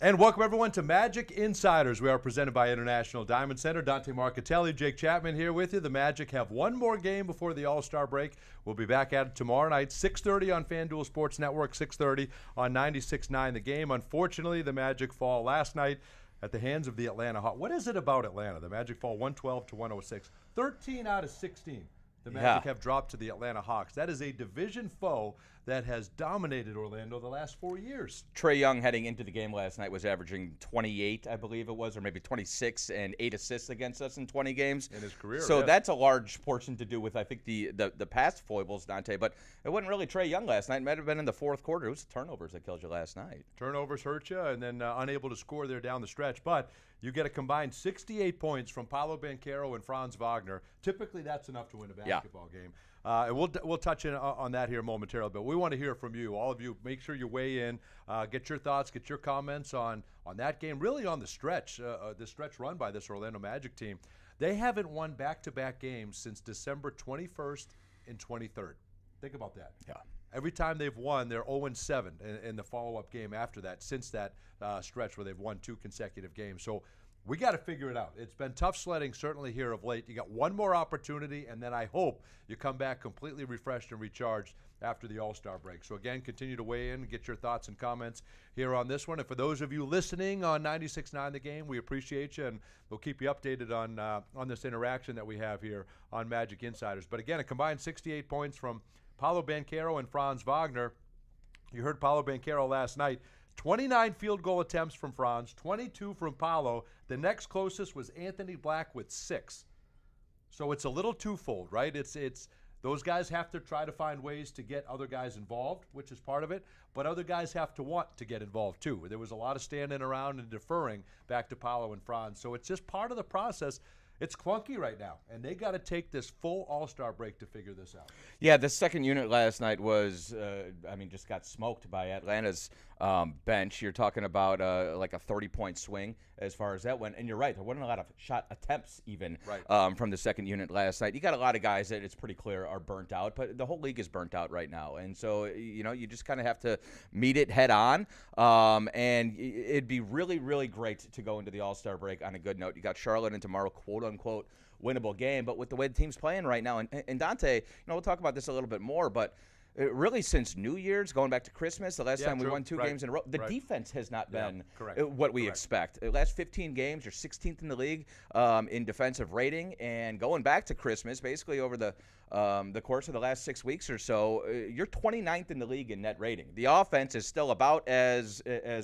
And welcome everyone to Magic Insiders. We are presented by International Diamond Center. Dante Marchitelli, Jake Chapman here with you. The Magic have one more game before the All-Star break. We'll be back at it tomorrow night, 6:30 on FanDuel Sports Network, 6:30 on 96.9 The Game. Unfortunately, the Magic fall last night at the hands of the Atlanta Hawks. What is it about Atlanta? The Magic fall 112 to 106. 13 out of 16. The Magic have dropped to the Atlanta Hawks. That is a division foe that has dominated Orlando the last 4 years. Trae Young heading into the game last night was averaging 28, I believe it was, or maybe 26 and 8 assists against us in 20 games. In his career, So yes. that's a large portion to do with, I think, the past foibles, Dante. But it wasn't really Trae Young last night. It might have been in the fourth quarter. It was the turnovers that killed you last night. Turnovers hurt you, and then unable to score there down the stretch. But you get a combined 68 points from Paolo Banchero and Franz Wagner. Typically, that's enough to win a basketball game. And we'll touch in on that here momentarily, but we want to hear from you. All of you, make sure you weigh in, get your thoughts, get your comments on that game, really on the stretch run by this Orlando Magic team. They haven't won back-to-back games since December 21st and 23rd. Think about that. Yeah. Every time they've won, they're 0-7 in the follow-up game after that, since that stretch where they've won 2 consecutive games. So we got to figure it out. It's been tough sledding, certainly here of late. You got one more opportunity, and then I hope you come back completely refreshed and recharged after the All-Star break. So again, continue to weigh in, get your thoughts and comments here on this one. And for those of you listening on 96.9 The Game, we appreciate you, and we'll keep you updated on this interaction that we have here on Magic Insiders. But again, a combined 68 points from Paolo Banchero and Franz Wagner. You heard Paolo Banchero last night. 29 field goal attempts from Franz, 22 from Paolo. The next closest was Anthony Black with 6. So it's a little twofold, right? It's those guys have to try to find ways to get other guys involved, which is part of it, but other guys have to want to get involved too. There was a lot of standing around and deferring back to Paolo and Franz. So it's just part of the process. It's clunky right now, and they got to take this full All-Star break to figure this out. Yeah, the second unit last night was, just got smoked by Atlanta's bench. You're talking about like a 30-point swing as far as that went. And you're right, there wasn't a lot of shot attempts even from the second unit last night. You got a lot of guys that it's pretty clear are burnt out, but the whole league is burnt out right now. And so, you just kind of have to meet it head on. And it'd be really, really great to go into the All-Star break on a good note. You got Charlotte and tomorrow, quote-unquote, winnable game, but with the way the team's playing right now, and Dante, we'll talk about this a little bit more, but really since New Year's, going back to Christmas, the last time we won 2 games in a row, the defense has not been what we expect. The last 15 games, you're 16th in the league in defensive rating, and going back to Christmas, basically over the course of the last 6 weeks or so, you're 29th in the league in net rating. The offense is still about as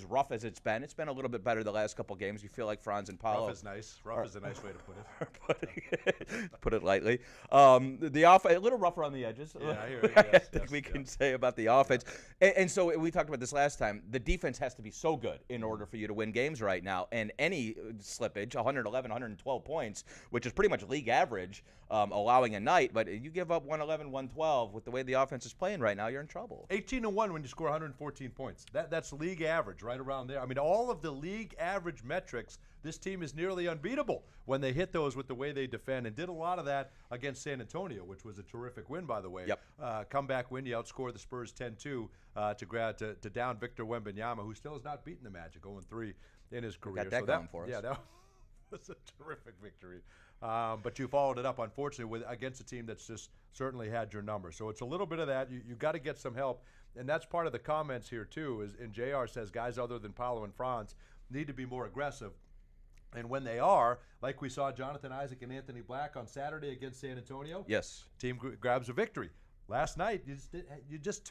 rough as it's been. It's been a little bit better the last couple games. You feel like Franz and Paolo. Rough is nice. Rough is a nice way to put it. Put it lightly. The offense, a little rougher on the edges. Yeah, I hear it. Yes, we can say about the offense. And so we talked about this last time. The defense has to be so good in order for you to win games right now. And any slippage, 111, 112 points, which is pretty much league average, allowing a night, but you give up 111, 112 with the way the offense is playing right now, you're in trouble. 18-1 when you score 114 points. That's league average, right around there. I mean, all of the league average metrics, this team is nearly unbeatable when they hit those with the way they defend, and did a lot of that against San Antonio, which was a terrific win, by the way. Yep. Comeback win, you outscored the Spurs 10-2 to down Victor Wembanyama, who still has not beaten the Magic, 0-3 in his career. Got that going for us. Yeah, that was a terrific victory. But you followed it up, unfortunately, against a team that's just certainly had your number. So it's a little bit of that. You got to get some help. And that's part of the comments here, too, and JR says guys other than Paolo and Franz need to be more aggressive. And when they are, like we saw Jonathan Isaac and Anthony Black on Saturday against San Antonio, yes, team grabs a victory. Last night, you just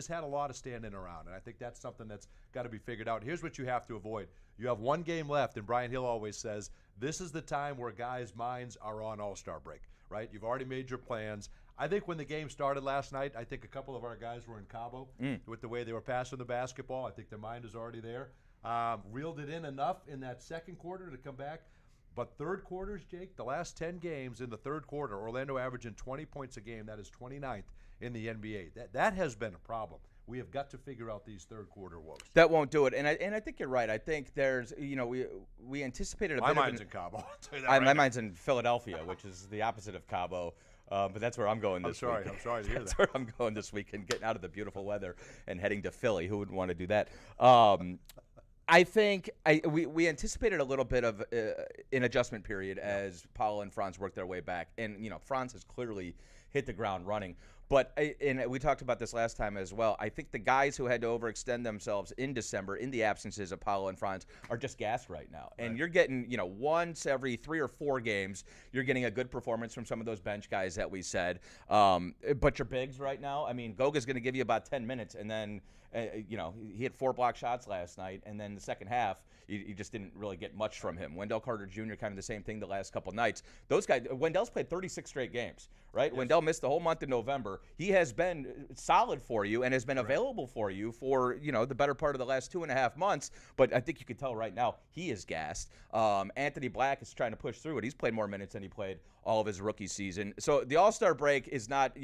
had a lot of standing around, and I think that's something that's got to be figured out. Here's what you have to avoid. You have one game left, and Brian Hill always says, this is the time where guys' minds are on All-Star break, right? You've already made your plans. I think when the game started last night, I think a couple of our guys were in Cabo with the way they were passing the basketball. I think their mind is already there. Reeled it in enough in that second quarter to come back. But third quarters, Jake, the last 10 games in the third quarter, Orlando averaging 20 points a game. That is 29th in the NBA. That has been a problem. We have got to figure out these third quarter woes. That won't do it. And I think you're right. I think there's, we anticipated a bit of mind's in Cabo. My mind's in Philadelphia, which is the opposite of Cabo. But that's where I'm going this week. I'm sorry to hear that's that. where I'm going this weekend, getting out of the beautiful weather and heading to Philly. Who wouldn't want to do that? I think we anticipated a little bit of an adjustment period as Paolo and Franz worked their way back, and Franz has clearly hit the ground running. But and we talked about this last time as well. I think the guys who had to overextend themselves in December in the absences of Paolo and Franz are just gassed right now. And you're getting once every 3 or 4 games, you're getting a good performance from some of those bench guys that we said. But your bigs right now, I mean, Goga's going to give you about 10 minutes, and then he hit 4 block shots last night, and then the second half, you just didn't really get much from him. Wendell Carter Jr., kind of the same thing the last couple nights. Those guys, Wendell's played 36 straight games, right? Yes. Wendell missed the whole month of November. He has been solid for you and has been available for you for, the better part of the last 2.5 months. But I think you can tell right now he is gassed. Anthony Black is trying to push through it. He's played more minutes than he played all of his rookie season. So the All-Star break is not,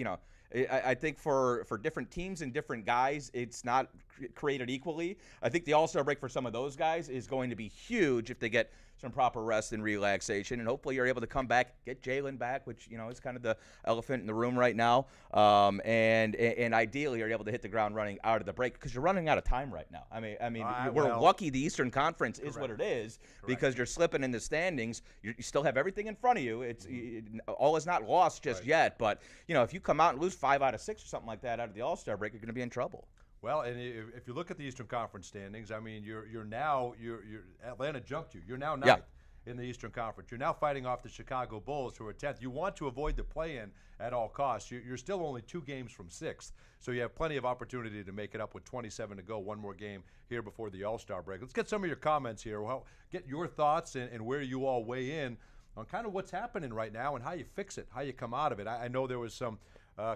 I think for different teams and different guys, it's not created equally. I think the All-Star break for some of those guys is going to be huge if they get some proper rest and relaxation, and hopefully you're able to come back, get Jalen back, which is kind of the elephant in the room right now, and ideally you're able to hit the ground running out of the break because you're running out of time right now. I mean, we're lucky the Eastern Conference is what it is because you're slipping in the standings. You still have everything in front of you. It's all is not lost just yet, but if you come out and lose 5 out of 6 or something like that out of the All-Star break, you're going to be in trouble. Well, and if you look at the Eastern Conference standings, I mean, you're now Atlanta jumped you. You're now ninth in the Eastern Conference. You're now fighting off the Chicago Bulls, who are 10th. You want to avoid the play-in at all costs. You're still only 2 games from 6th, so you have plenty of opportunity to make it up with 27 to go. One more game here before the All-Star break. Let's get some of your comments here. Well, get your thoughts and where you all weigh in on kind of what's happening right now and how you fix it, how you come out of it. I know there was some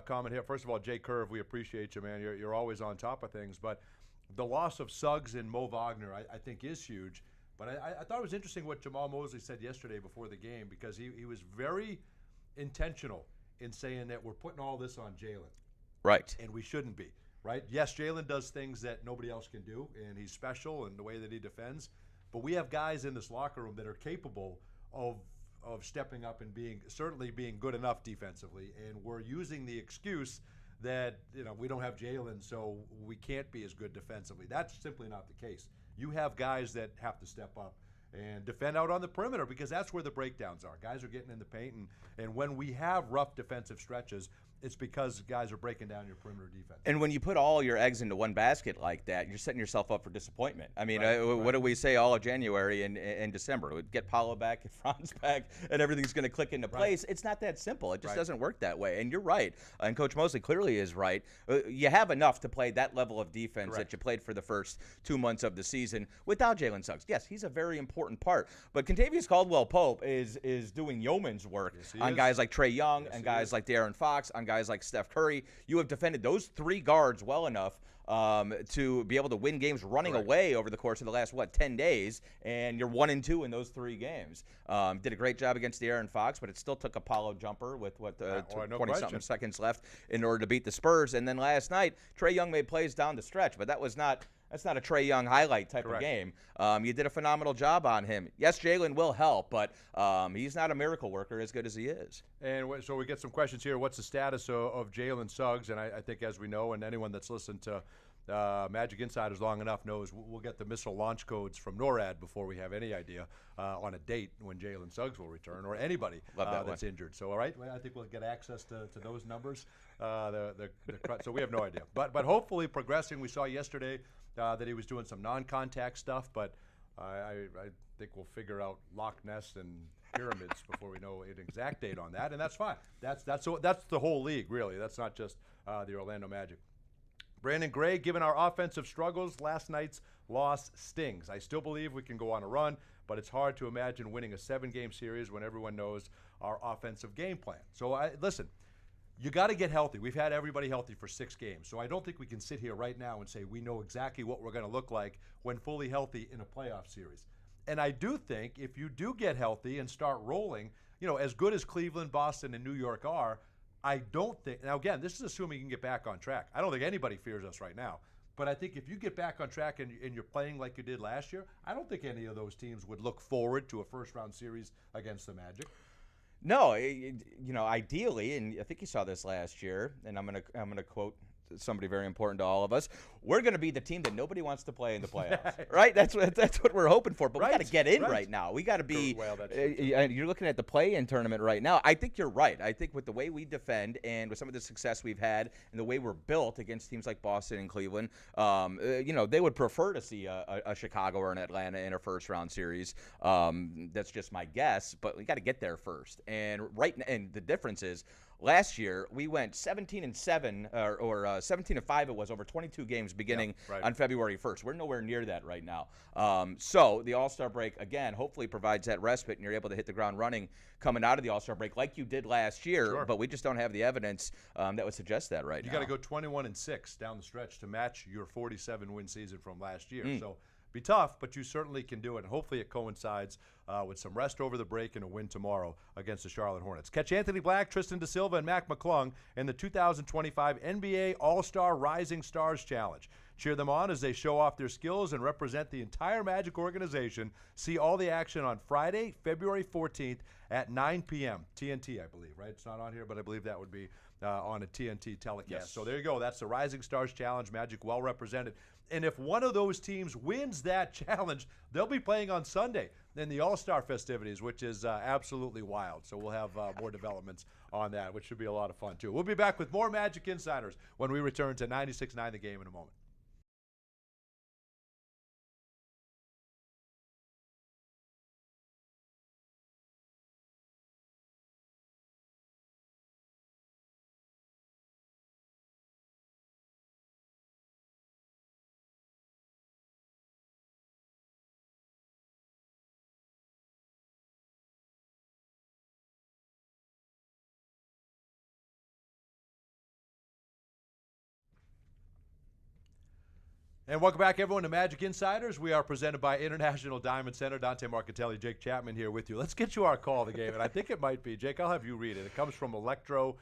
comment here. First of all, Jay Curve, we appreciate you, man. You're always on top of things. But the loss of Suggs and Mo Wagner, I think, is huge. But I thought it was interesting what Jamal Mosley said yesterday before the game because he was very intentional in saying that we're putting all this on Jalen. Right. And we shouldn't be, right? Yes, Jalen does things that nobody else can do, and he's special in the way that he defends. But we have guys in this locker room that are capable of stepping up and certainly being good enough defensively, and we're using the excuse that we don't have Jalen, so we can't be as good defensively. That's simply not the case. You have guys that have to step up and defend out on the perimeter because that's where the breakdowns are. Guys are getting in the paint, and when we have rough defensive stretches, it's because guys are breaking down your perimeter defense. And when you put all your eggs into one basket like that, you're setting yourself up for disappointment. I mean, what do we say all of January and December? We'd get Paolo back, get Franz back, and everything's going to click into place. It's not that simple. It just doesn't work that way. And you're right. And Coach Mosley clearly is right. You have enough to play that level of defense that you played for the first 2 months of the season without Jalen Suggs. Yes, he's a very important part. But Kentavious Caldwell-Pope is doing yeoman's work on guys like Trae Young and guys like De'Aaron Fox, on guys like Steph Curry. You have defended those 3 guards well enough to be able to win games running away over the course of the last 10 days, and you're 1-2 in those 3 games. Did a great job against De'Aaron Fox, but it still took a Paolo jumper with 20-something seconds left in order to beat the Spurs. And then last night, Trae Young made plays down the stretch, but that's not a Trae Young highlight type of game. You did a phenomenal job on him. Yes, Jalen will help, but he's not a miracle worker as good as he is. And so we get some questions here. What's the status of Jalen Suggs? And I think, as we know, and anyone that's listened to Magic Insiders long enough knows we'll get the missile launch codes from NORAD before we have any idea on a date when Jalen Suggs will return or anybody that's injured. So, all right, I think we'll get access to those numbers. So we have no idea. But hopefully progressing. We saw yesterday that he was doing some non-contact stuff, but I think we'll figure out Loch Ness and pyramids before we know an exact date on that, and that's fine. That's the whole league, really. That's not just the Orlando Magic. Brandon Gray, given our offensive struggles, last night's loss stings. I still believe we can go on a run, but it's hard to imagine winning a 7-game series when everyone knows our offensive game plan. So, listen, you got to get healthy. We've had everybody healthy for 6 games, so I don't think we can sit here right now and say we know exactly what we're going to look like when fully healthy in a playoff series. And I do think if you do get healthy and start rolling, as good as Cleveland, Boston, and New York are, I don't think – now, again, this is assuming you can get back on track. I don't think anybody fears us right now. But I think if you get back on track and you're playing like you did last year, I don't think any of those teams would look forward to a first-round series against the Magic. No, ideally, and I think you saw this last year, and I'm gonna quote somebody very important to all of us. We're going to be the team that nobody wants to play in the playoffs, right? That's what we're hoping for. But we got to get in right now. We got to be. Well, you're looking at the play-in tournament right now. I think you're right. I think with the way we defend and with some of the success we've had and the way we're built against teams like Boston and Cleveland, they would prefer to see a Chicago or an Atlanta in a first-round series. That's just my guess, but we got to get there first. And the difference is, last year we went 17-7 or 17-5. It was over 22 games beginning on February 1st. We're nowhere near that right now. So the All-Star break again hopefully provides that respite, and you're able to hit the ground running coming out of the All-Star break like you did last year. Sure. But we just don't have the evidence that would suggest that right now. You got to go 21-6 down the stretch to match your 47-win season from last year. So be tough, but you certainly can do it. And hopefully it coincides with some rest over the break and a win tomorrow against the Charlotte Hornets. Catch Anthony Black, Tristan Da Silva, and Mac McClung in the 2025 NBA All-Star Rising Stars Challenge. Cheer them on as they show off their skills and represent the entire Magic organization. See all the action on Friday, February 14th at 9 p.m. TNT, I believe, right? It's not on here, but I believe that would be on a TNT telecast. Yes. So there you go. That's the Rising Stars Challenge. Magic well represented. And if one of those teams wins that challenge, they'll be playing on Sunday in the All-Star festivities, which is absolutely wild. So we'll have more developments on that, which should be a lot of fun, too. We'll be back with more Magic Insiders when we return to 96.9 The Game in a moment. And welcome back, everyone, to Magic Insiders. We are presented by International Diamond Center. Dante Marcatelli, Jake Chapman here with you. Let's get you our call of the game, and I think it might be, Jake, I'll have you read it. It comes from Electro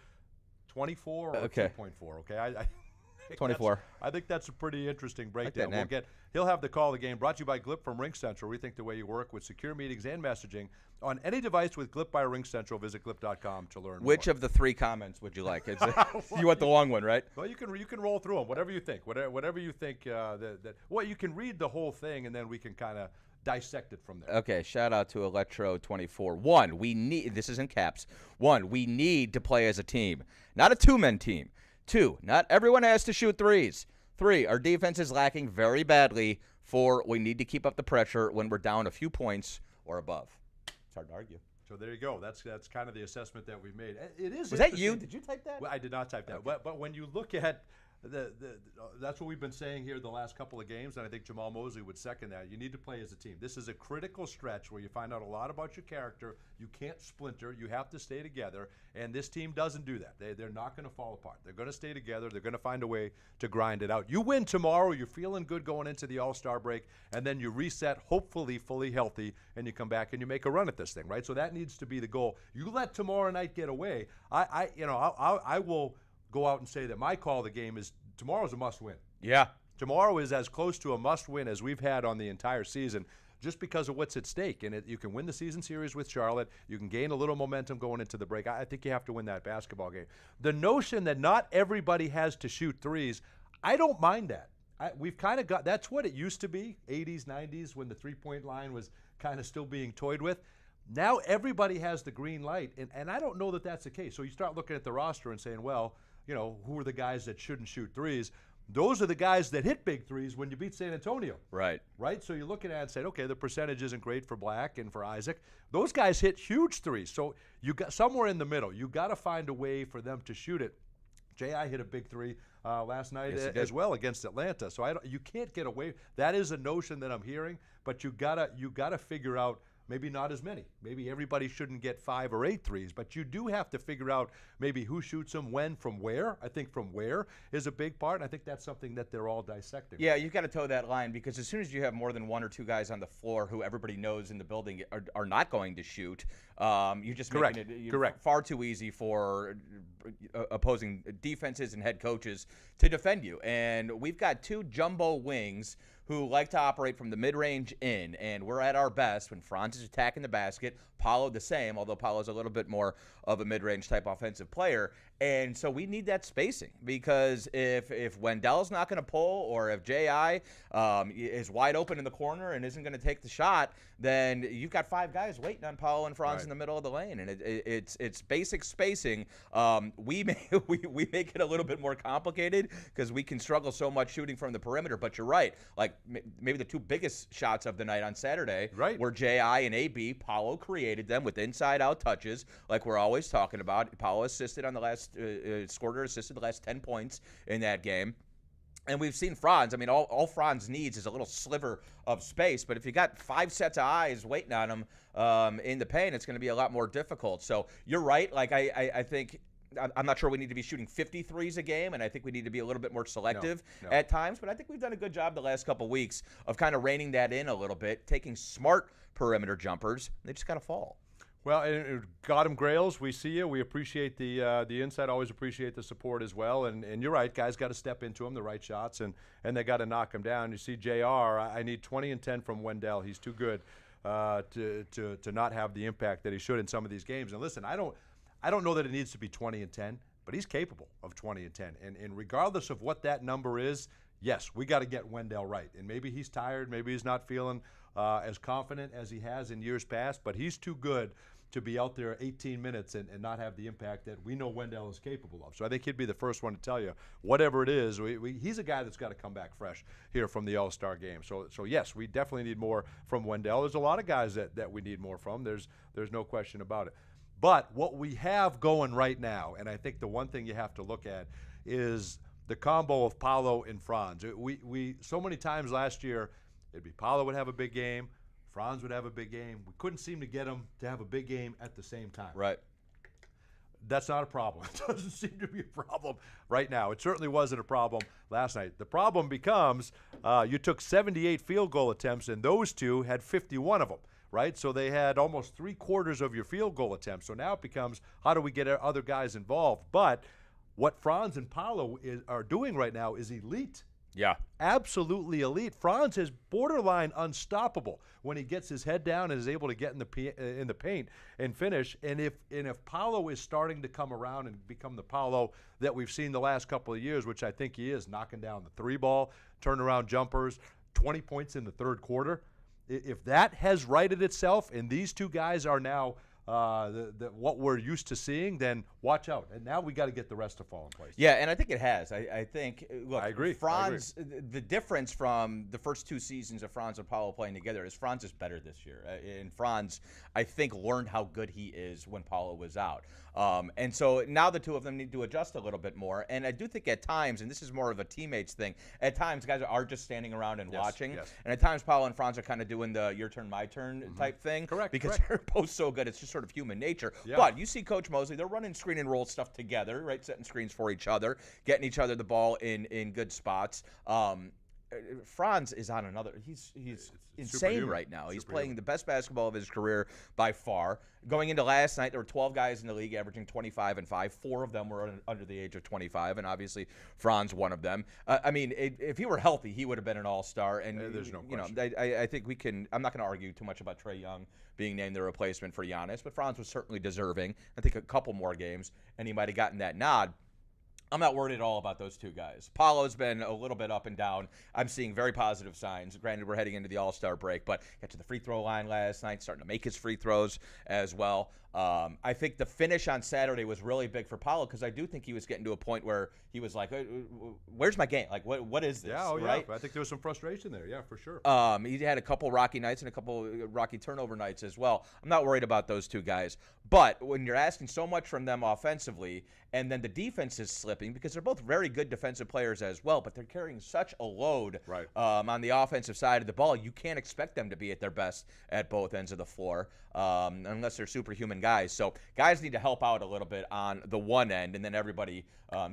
24 or 2.4, okay? 24. I think that's a pretty interesting breakdown. Like that name. He'll have the call of the game brought to you by Glip from RingCentral. We think the way you work with secure meetings and messaging on any device with Glip by RingCentral. Visit glip.com to learn more. Which of the three comments would you like? You want the long one, right? Well, you can roll through them, whatever you think. Whatever you think well, you can read the whole thing, and then we can kind of dissect it from there. Okay, shout out to Electro24. One, this is in caps. One, we need to play as a team, not a two-man team. Two, not everyone has to shoot threes. Three, our defense is lacking very badly. Four, we need to keep up the pressure when we're down a few points or above. It's hard to argue. So there you go. That's kind of the assessment that we've made. It is. Was that you? Did you type that? Well, I did not type that. Okay. But when you look at that's what we've been saying here the last couple of games, and I think Jamal Mosley would second that. You need to play as a team. This is a critical stretch where you find out a lot about your character. You can't splinter. You have to stay together, and this team doesn't do that. They're not going to fall apart. They're going to stay together. They're going to find a way to grind it out. You win tomorrow. You're feeling good going into the All-Star break, and then you reset, hopefully fully healthy, and you come back and you make a run at this thing, right? So that needs to be the goal. You let tomorrow night get away. I will go out and say that my call of the game is tomorrow's a must-win. Yeah. Tomorrow is as close to a must-win as we've had on the entire season just because of what's at stake. And you can win the season series with Charlotte. You can gain a little momentum going into the break. I think you have to win that basketball game. The notion that not everybody has to shoot threes, I don't mind that. We've kind of got – that's what it used to be, 80s, 90s, when the three-point line was kind of still being toyed with. Now everybody has the green light, and I don't know that that's the case. So you start looking at the roster and saying, well – who are the guys that shouldn't shoot threes? Those are the guys that hit big threes when you beat San Antonio. Right. So you're looking at it and saying, okay, the percentage isn't great for Black and for Isaac. Those guys hit huge threes. So you got somewhere in the middle. You got to find a way for them to shoot it. J.I. hit a big three last night as well against Atlanta. So you can't get away. That is a notion that I'm hearing, but you gotta figure out. Maybe not as many. Maybe everybody shouldn't get 5 or 8 threes, but you do have to figure out maybe who shoots them, when, from where. I think from where is a big part, and I think that's something that they're all dissecting. Yeah, you've got to toe that line because as soon as you have more than 1 or 2 guys on the floor who everybody knows in the building are not going to shoot, you're just making it far too easy for opposing defenses and head coaches to defend you. And we've got 2 jumbo wings who like to operate from the mid-range in, and we're at our best when Franz is attacking the basket. Paolo the same, although Paolo's a little bit more of a mid-range type offensive player. And so we need that spacing, because if Wendell's not going to pull, or if J.I. is wide open in the corner and isn't going to take the shot, then you've got 5 guys waiting on Paolo and Franz in the middle of the lane, and it's basic spacing. We make it a little bit more complicated because we can struggle so much shooting from the perimeter. But you're right, like maybe the 2 biggest shots of the night on Saturday were J.I. and A.B. Paolo created them with inside-out touches, like we're always talking about. Paolo assisted on the last scored or assisted the last 10 points in that game. And we've seen Franz. I mean, all Franz needs is a little sliver of space. But if you got 5 sets of eyes waiting on him in the paint, it's going to be a lot more difficult. So you're right. Like I think I'm not sure we need to be shooting 53s a game, and I think we need to be a little bit more selective at times. But I think we've done a good job the last couple weeks of kind of reining that in a little bit, taking smart perimeter jumpers. They just got to fall. Well, and Gotham Grails, we see you. We appreciate the insight. Always appreciate the support as well. And you're right, guys got to step into them, the right shots, and they got to knock them down. You see, JR, I need 20 and 10 from Wendell. He's too good to not have the impact that he should in some of these games. And listen, I don't know that it needs to be 20 and 10, but he's capable of 20 and 10. And regardless of what that number is, yes, we got to get Wendell right. And maybe he's tired, maybe he's not feeling as confident as he has in years past, but he's too good to be out there 18 minutes and not have the impact that we know Wendell is capable of. So I think he'd be the first one to tell you, whatever it is, he's a guy that's got to come back fresh here from the All-Star game. So yes, we definitely need more from Wendell. There's a lot of guys that we need more from. There's no question about it. But what we have going right now, and I think the one thing you have to look at, is the combo of Paolo and Franz. We so many times last year, it'd be Paolo would have a big game, Franz would have a big game. We couldn't seem to get them to have a big game at the same time. Right. That's not a problem. It doesn't seem to be a problem right now. It certainly wasn't a problem last night. The problem becomes you took 78 field goal attempts, and those two had 51 of them, right? So they had almost 3/4 of your field goal attempts. So now it becomes, how do we get other guys involved? But what Franz and Paolo are doing right now is elite. Yeah. Absolutely elite. Franz is borderline unstoppable when he gets his head down and is able to get in the paint and finish. And if Paolo is starting to come around and become the Paolo that we've seen the last couple of years, which I think he is, knocking down the 3-ball, turnaround jumpers, 20 points in the third quarter, if that has righted itself and these two guys are now what we're used to seeing, then watch out. And now we got to get the rest to fall in place. Yeah, and I think it has. I think, look, I agree. Franz, the difference from the first 2 seasons of Franz and Paolo playing together is Franz is better this year. And Franz, I think, learned how good he is when Paolo was out. And so now the two of them need to adjust a little bit more. And I do think at times, and this is more of a teammates thing, at times guys are just standing around and watching. Yes. And at times Paolo and Franz are kind of doing the your turn, my turn type thing. Correct. Because they're both so good. It's just sort of human nature. Yeah. But you see Coach Mosley, they're running screen and roll stuff together, right? Setting screens for each other, getting each other the ball in good spots. Franz is on another. He's insane right now. He's playing the best basketball of his career by far. Going into last night, there were 12 guys in the league averaging 25 and 5. 4 of them were under the age of 25, and obviously Franz one of them. I mean, if he were healthy, he would have been an all-star. And there's no question. I think we can. I'm not going to argue too much about Trae Young being named the replacement for Giannis, but Franz was certainly deserving. I think a couple more games, and he might have gotten that nod. I'm not worried at all about those two guys. Paolo's been a little bit up and down. I'm seeing very positive signs. Granted, we're heading into the All-Star break, but got to the free throw line last night, starting to make his free throws as well. I think the finish on Saturday was really big for Paolo because I do think he was getting to a point where he was like, where's my game? Like, what is this? Yeah, right? I think there was some frustration there. Yeah, for sure. He had a couple rocky nights and a couple rocky turnover nights as well. I'm not worried about those two guys. But when you're asking so much from them offensively, and then the defense is slipping because they're both very good defensive players as well, but they're carrying such a load on the offensive side of the ball. You can't expect them to be at their best at both ends of the floor unless they're superhuman guys. So guys need to help out a little bit on the one end, and then everybody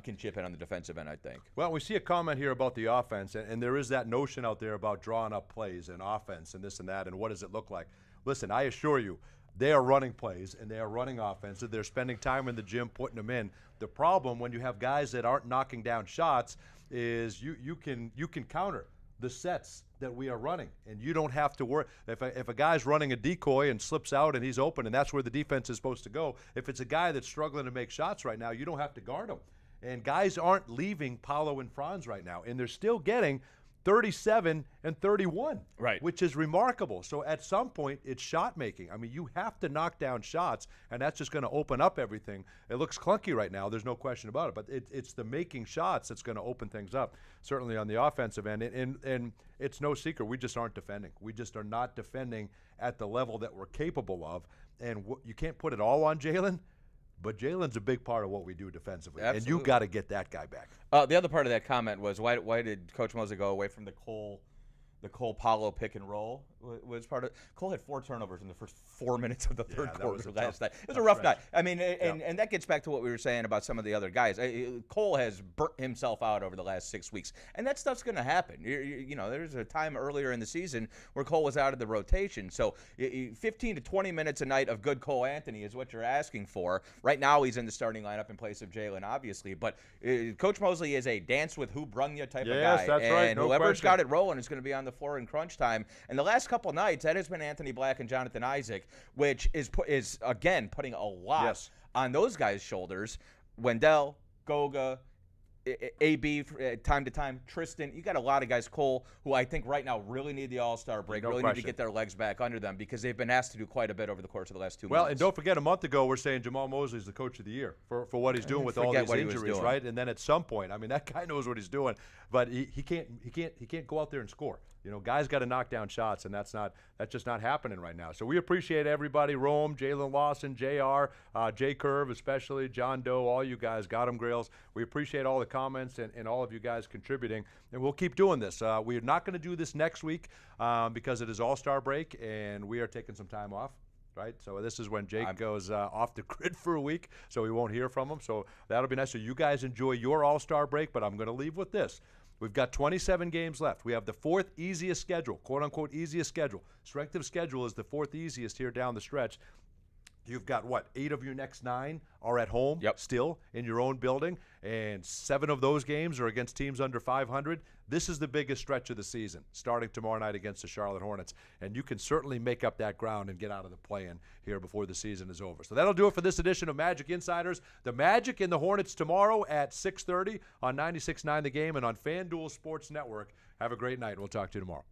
can chip in on the defensive end, I think. Well, we see a comment here about the offense, and there is that notion out there about drawing up plays and offense and this and that, and what does it look like? Listen, I assure you, they are running plays and they are running offense. They're spending time in the gym putting them in. The problem when you have guys that aren't knocking down shots is you can counter the sets that we are running, and you don't have to worry. If a guy's running a decoy and slips out and he's open, and that's where the defense is supposed to go, if it's a guy that's struggling to make shots right now, you don't have to guard him. And guys aren't leaving Paolo and Franz right now, and they're still getting 37 and 31, right, which is remarkable. So at some point, it's shot making. I mean, you have to knock down shots, and that's just going to open up everything. It looks clunky right now. There's no question about it, but it's the making shots that's going to open things up, certainly on the offensive end. And it's no secret. We just aren't defending. We just are not defending at the level that we're capable of. And you can't put it all on Jalen, but Jalen's a big part of what we do defensively. Absolutely. And you got to get that guy back. The other part of that comment was why did Coach Mosley go away from the Cole Paolo pick and roll? Was part of Cole had 4 turnovers in the first 4 minutes of the third quarter last night. It was a rough night. I mean, and that gets back to what we were saying about some of the other guys. Cole has burnt himself out over the last 6 weeks, and that stuff's going to happen. You know, there's a time earlier in the season where Cole was out of the rotation. So 15 to 20 minutes a night of good Cole Anthony is what you're asking for. Right now, he's in the starting lineup in place of Jalen, obviously. But Coach Mosley is a dance with who brung you type of guy. Yes, that's right. And no whoever's question. got it rolling is going to be on the floor in crunch time. And the last couple nights, that has been Anthony Black and Jonathan Isaac, which is again putting a lot on those guys' shoulders. Wendell, Goga, AB, time to time, Tristan. You got a lot of guys, Cole, who I think right now really need the All-Star break, really need to get their legs back under them because they've been asked to do quite a bit over the course of the last 2 months. Well, and don't forget, a month ago, we're saying Jamal Mosley is the coach of the year for what he's doing with all these injuries, right? And then at some point, I mean, that guy knows what he's doing, but he can't go out there and score. You know, guys got to knock down shots, and that's just not happening right now. So we appreciate everybody, Rome, Jalen Lawson, JR, J Curve especially, John Doe, all you guys, Got 'em Grails. We appreciate all the comments and all of you guys contributing, and we'll keep doing this. We're not going to do this next week because it is All-Star break, and we are taking some time off. Right, so this is when Jake goes off the grid for a week, so we won't hear from him. So that'll be nice. So you guys enjoy your All-Star break, but I'm going to leave with this. We've got 27 games left. We have the 4th easiest schedule, quote-unquote easiest schedule. Strength of schedule is the 4th easiest here down the stretch. You've got, 8 of your next 9 are at home still in your own building, and 7 of those games are against teams under 500. This is the biggest stretch of the season, starting tomorrow night against the Charlotte Hornets, and you can certainly make up that ground and get out of the play-in here before the season is over. So that'll do it for this edition of Magic Insiders. The Magic and the Hornets tomorrow at 6:30 on 96.9 The Game and on FanDuel Sports Network. Have a great night. We'll talk to you tomorrow.